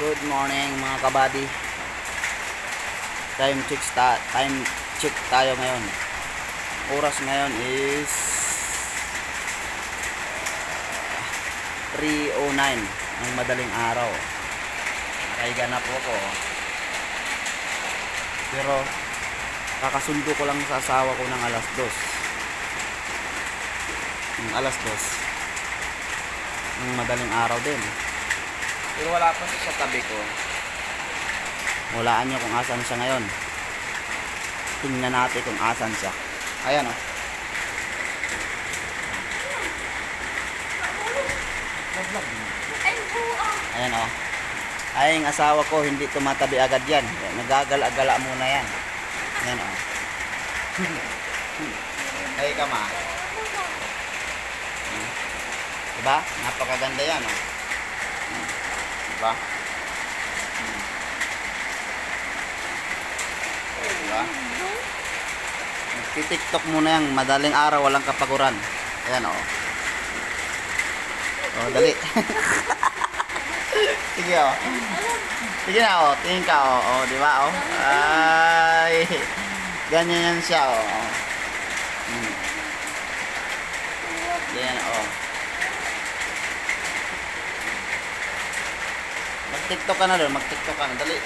Good morning mga kabady. Time check tayo ngayon. Oras ngayon is 3:09 ng madaling araw. Nakahiga na po ako. Pero kakasundo ko lang sa asawa ko ng alas 2. Alas 2 ng madaling araw din. Pero wala pa siya sa tabi ko. Walaan nyo kung asan siya ngayon. Tingnan natin kung asan siya. Ayan o. Ayan o. Ay, ang asawa ko hindi tumatabi agad yan. Nagagal-agala muna yan. Ayan o. Ay, kama. Diba? Napakaganda yan o. Diba? Diba? Nagtitiktok muna yan. Madaling araw, walang kapaguran. Ayan o. O, dali. Sige o. Sige na o. Tingin ka o. O, diba o? Ay. Ganyan yan siya o. Ganyan o. Mag-tiktok ka na doon. Mag-tiktok ka na. Dali.